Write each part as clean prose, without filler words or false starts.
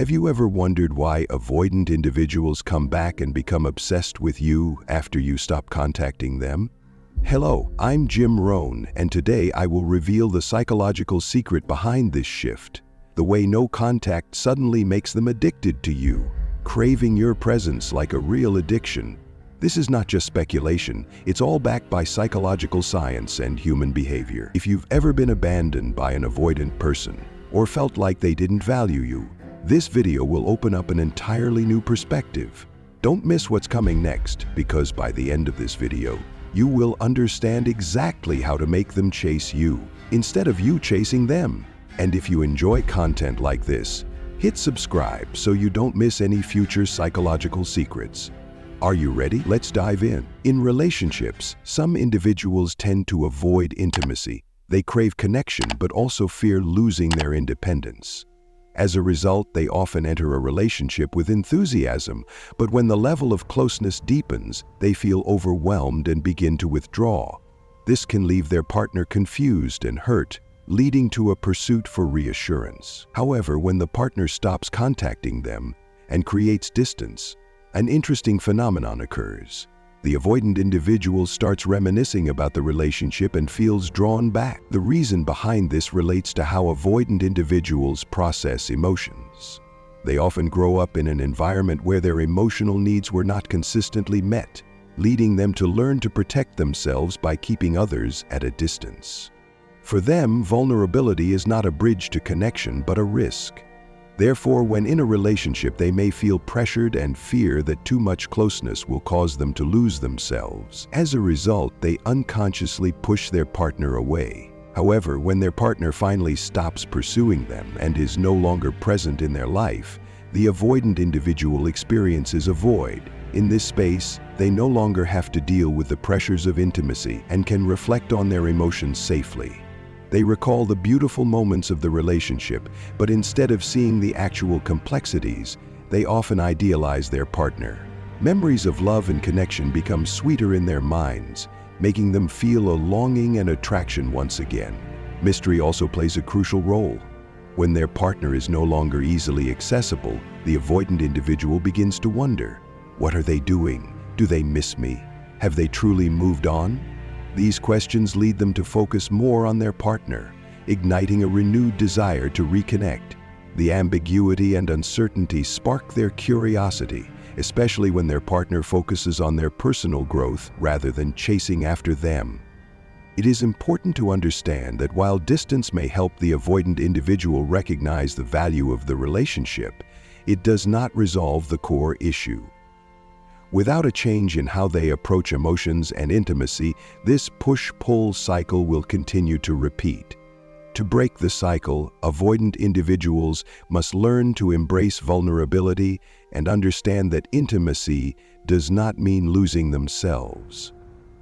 Have you ever wondered why avoidant individuals come back and become obsessed with you after you stop contacting them? Hello, I'm Jim Rohn, and today I will reveal the psychological secret behind this shift, the way no contact suddenly makes them addicted to you, craving your presence like a real addiction. This is not just speculation, it's all backed by psychological science and human behavior. If you've ever been abandoned by an avoidant person, or felt like they didn't value you, this video will open up an entirely new perspective. Don't miss what's coming next, because by the end of this video, you will understand exactly how to make them chase you, instead of you chasing them. And if you enjoy content like this, hit subscribe so you don't miss any future psychological secrets. Are you ready? Let's dive in. In relationships, some individuals tend to avoid intimacy. They crave connection but also fear losing their independence. As a result, they often enter a relationship with enthusiasm, but when the level of closeness deepens, they feel overwhelmed and begin to withdraw. This can leave their partner confused and hurt, leading to a pursuit for reassurance. However, when the partner stops contacting them and creates distance, an interesting phenomenon occurs. The avoidant individual starts reminiscing about the relationship and feels drawn back. The reason behind this relates to how avoidant individuals process emotions. They often grow up in an environment where their emotional needs were not consistently met, leading them to learn to protect themselves by keeping others at a distance. For them, vulnerability is not a bridge to connection but a risk. Therefore, when in a relationship, they may feel pressured and fear that too much closeness will cause them to lose themselves. As a result, they unconsciously push their partner away. However, when their partner finally stops pursuing them and is no longer present in their life, the avoidant individual experiences a void. In this space, they no longer have to deal with the pressures of intimacy and can reflect on their emotions safely. They recall the beautiful moments of the relationship, but instead of seeing the actual complexities, they often idealize their partner. Memories of love and connection become sweeter in their minds, making them feel a longing and attraction once again. Mystery also plays a crucial role. When their partner is no longer easily accessible, the avoidant individual begins to wonder, what are they doing? Do they miss me? Have they truly moved on? These questions lead them to focus more on their partner, igniting a renewed desire to reconnect. The ambiguity and uncertainty spark their curiosity, especially when their partner focuses on their personal growth rather than chasing after them. It is important to understand that while distance may help the avoidant individual recognize the value of the relationship, it does not resolve the core issue. Without a change in how they approach emotions and intimacy, this push-pull cycle will continue to repeat. To break the cycle, avoidant individuals must learn to embrace vulnerability and understand that intimacy does not mean losing themselves.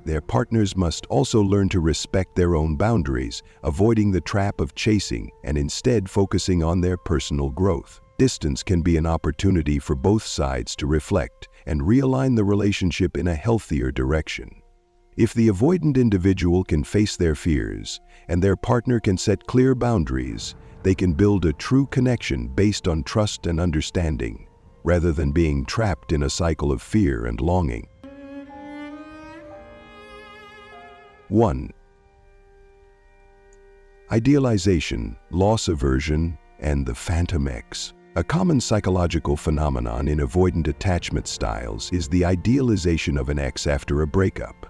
Their partners must also learn to respect their own boundaries, avoiding the trap of chasing and instead focusing on their personal growth. Distance can be an opportunity for both sides to reflect and realign the relationship in a healthier direction. If the avoidant individual can face their fears and their partner can set clear boundaries, they can build a true connection based on trust and understanding, rather than being trapped in a cycle of fear and longing. 1. Idealization, loss aversion, and the Phantom X. A common psychological phenomenon in avoidant attachment styles is the idealization of an ex after a breakup.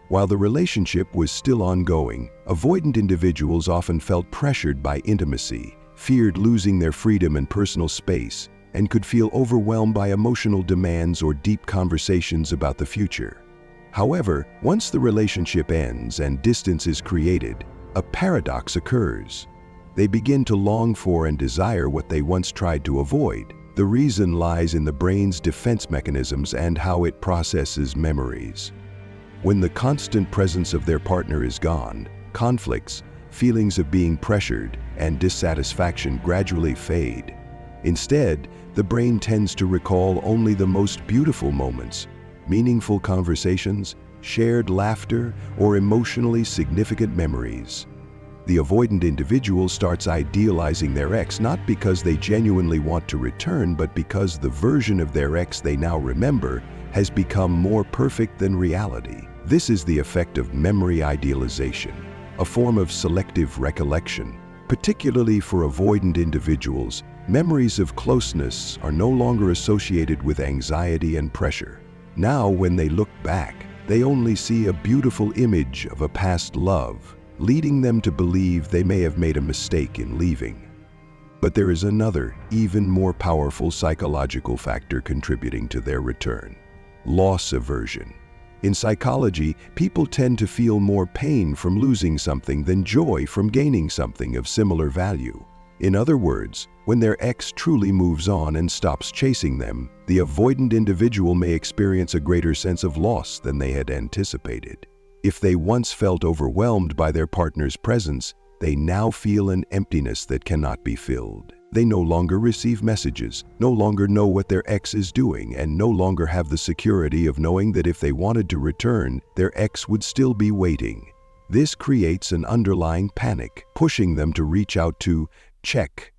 While the relationship was still ongoing, avoidant individuals often felt pressured by intimacy, feared losing their freedom and personal space, and could feel overwhelmed by emotional demands or deep conversations about the future. However, once the relationship ends and distance is created, a paradox occurs. They begin to long for and desire what they once tried to avoid. The reason lies in the brain's defense mechanisms and how it processes memories. When the constant presence of their partner is gone, conflicts, feelings of being pressured, and dissatisfaction gradually fade. Instead, the brain tends to recall only the most beautiful moments, meaningful conversations, shared laughter, or emotionally significant memories. The avoidant individual starts idealizing their ex not because they genuinely want to return, but because the version of their ex they now remember has become more perfect than reality. This is the effect of memory idealization, a form of selective recollection. Particularly for avoidant individuals, memories of closeness are no longer associated with anxiety and pressure. Now, when they look back, they only see a beautiful image of a past love, leading them to believe they may have made a mistake in leaving. But there is another, even more powerful psychological factor contributing to their return: loss aversion. In psychology, people tend to feel more pain from losing something than joy from gaining something of similar value. In other words, when their ex truly moves on and stops chasing them, the avoidant individual may experience a greater sense of loss than they had anticipated. If they once felt overwhelmed by their partner's presence, they now feel an emptiness that cannot be filled. They no longer receive messages, no longer know what their ex is doing, and no longer have the security of knowing that if they wanted to return, their ex would still be waiting. This creates an underlying panic, pushing them to reach out to check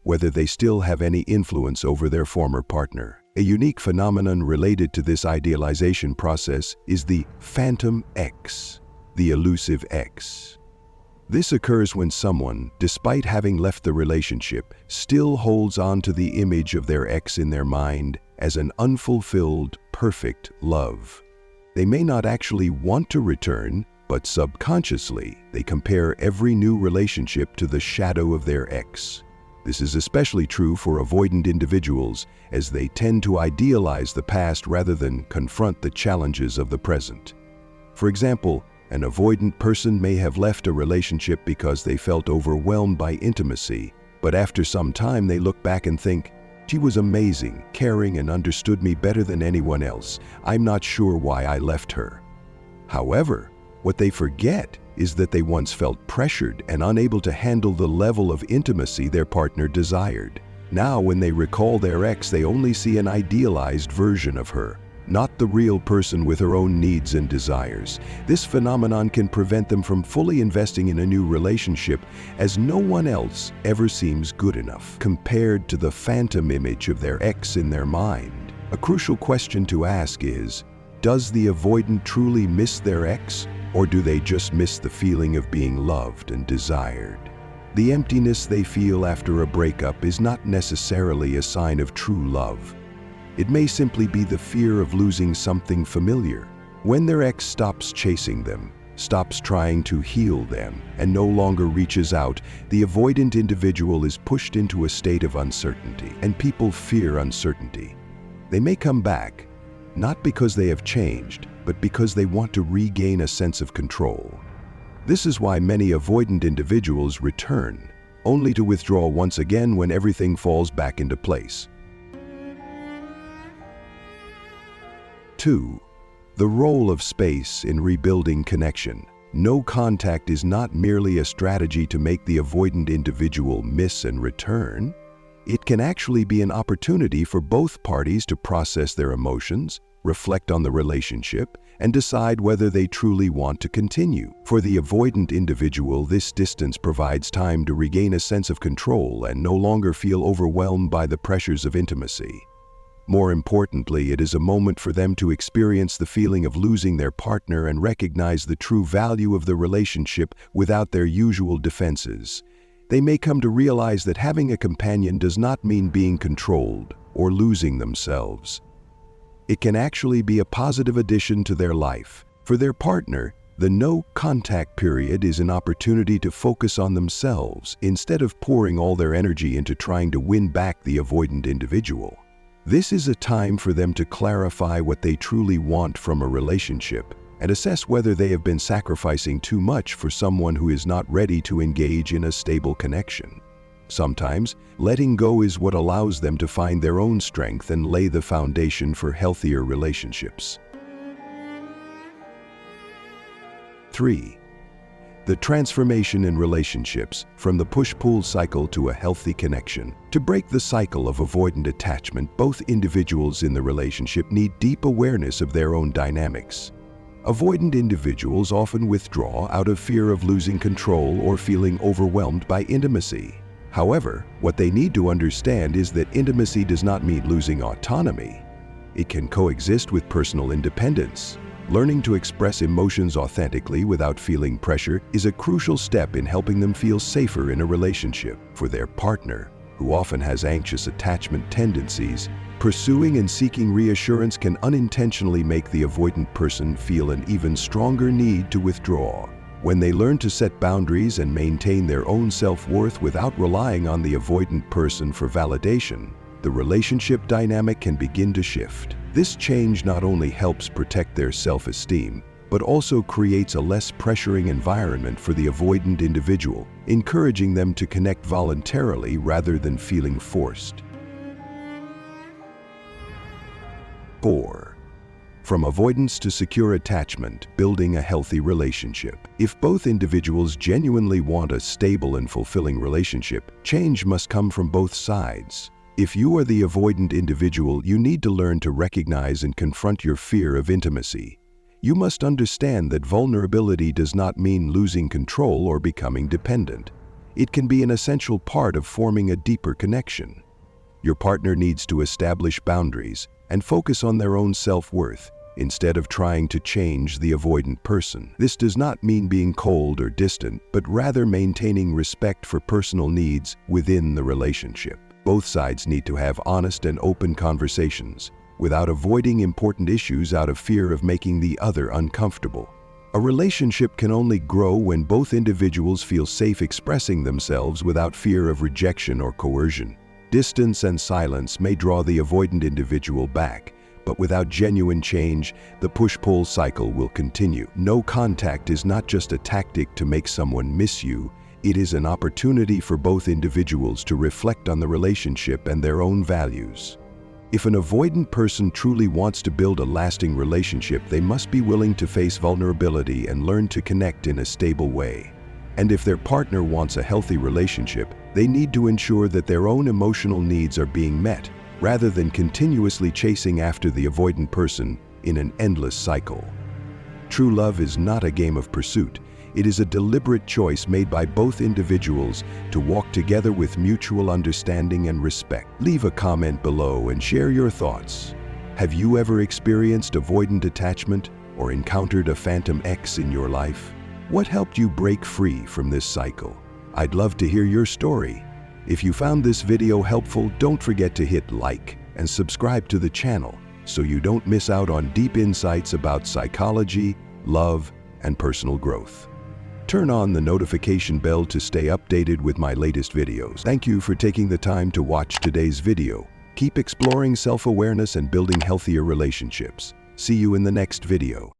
whether they still have any influence over their former partner. A unique phenomenon related to this idealization process is the phantom ex, the elusive ex. This occurs when someone, despite having left the relationship, still holds on to the image of their ex in their mind as an unfulfilled, perfect love. They may not actually want to return, but subconsciously, they compare every new relationship to the shadow of their ex. This is especially true for avoidant individuals, as they tend to idealize the past rather than confront the challenges of the present. For example, an avoidant person may have left a relationship because they felt overwhelmed by intimacy, but after some time they look back and think, "She was amazing, caring, and understood me better than anyone else. I'm not sure why I left her." However, what they forget is that they once felt pressured and unable to handle the level of intimacy their partner desired. Now, when they recall their ex, they only see an idealized version of her, not the real person with her own needs and desires. This phenomenon can prevent them from fully investing in a new relationship, as no one else ever seems good enough compared to the phantom image of their ex in their mind. A crucial question to ask is, does the avoidant truly miss their ex, or do they just miss the feeling of being loved and desired? The emptiness they feel after a breakup is not necessarily a sign of true love. It may simply be the fear of losing something familiar. When their ex stops chasing them, stops trying to heal them, and no longer reaches out, the avoidant individual is pushed into a state of uncertainty, and people fear uncertainty. They may come back, not because they have changed, but because they want to regain a sense of control. This is why many avoidant individuals return, only to withdraw once again when everything falls back into place. 2. The role of space in rebuilding connection. No contact is not merely a strategy to make the avoidant individual miss and return. It can actually be an opportunity for both parties to process their emotions, reflect on the relationship, and decide whether they truly want to continue. For the avoidant individual, this distance provides time to regain a sense of control and no longer feel overwhelmed by the pressures of intimacy. More importantly, it is a moment for them to experience the feeling of losing their partner and recognize the true value of the relationship without their usual defenses. They may come to realize that having a companion does not mean being controlled or losing themselves. It can actually be a positive addition to their life. For their partner, the no-contact period is an opportunity to focus on themselves instead of pouring all their energy into trying to win back the avoidant individual. This is a time for them to clarify what they truly want from a relationship and assess whether they have been sacrificing too much for someone who is not ready to engage in a stable connection. Sometimes, letting go is what allows them to find their own strength and lay the foundation for healthier relationships. 3. The transformation in relationships, from the push-pull cycle to a healthy connection. To break the cycle of avoidant attachment, both individuals in the relationship need deep awareness of their own dynamics. Avoidant individuals often withdraw out of fear of losing control or feeling overwhelmed by intimacy. However, what they need to understand is that intimacy does not mean losing autonomy. It can coexist with personal independence. Learning to express emotions authentically without feeling pressure is a crucial step in helping them feel safer in a relationship. For their partner, who often has anxious attachment tendencies, pursuing and seeking reassurance can unintentionally make the avoidant person feel an even stronger need to withdraw. When they learn to set boundaries and maintain their own self-worth without relying on the avoidant person for validation, the relationship dynamic can begin to shift. This change not only helps protect their self-esteem, but also creates a less pressuring environment for the avoidant individual, encouraging them to connect voluntarily rather than feeling forced. 4. From avoidance to secure attachment, building a healthy relationship. If both individuals genuinely want a stable and fulfilling relationship, change must come from both sides. If you are the avoidant individual, you need to learn to recognize and confront your fear of intimacy. You must understand that vulnerability does not mean losing control or becoming dependent. It can be an essential part of forming a deeper connection. Your partner needs to establish boundaries and focus on their own self-worth instead of trying to change the avoidant person. This does not mean being cold or distant, but rather maintaining respect for personal needs within the relationship. Both sides need to have honest and open conversations, without avoiding important issues out of fear of making the other uncomfortable. A relationship can only grow when both individuals feel safe expressing themselves without fear of rejection or coercion. Distance and silence may draw the avoidant individual back, but without genuine change, the push-pull cycle will continue. No contact is not just a tactic to make someone miss you. It is an opportunity for both individuals to reflect on the relationship and their own values. If an avoidant person truly wants to build a lasting relationship, they must be willing to face vulnerability and learn to connect in a stable way. And if their partner wants a healthy relationship, they need to ensure that their own emotional needs are being met, rather than continuously chasing after the avoidant person in an endless cycle. True love is not a game of pursuit. It is a deliberate choice made by both individuals to walk together with mutual understanding and respect. Leave a comment below and share your thoughts. Have you ever experienced avoidant attachment or encountered a phantom ex in your life? What helped you break free from this cycle? I'd love to hear your story. If you found this video helpful, don't forget to hit like and subscribe to the channel so you don't miss out on deep insights about psychology, love, and personal growth. Turn on the notification bell to stay updated with my latest videos. Thank you for taking the time to watch today's video. Keep exploring self-awareness and building healthier relationships. See you in the next video.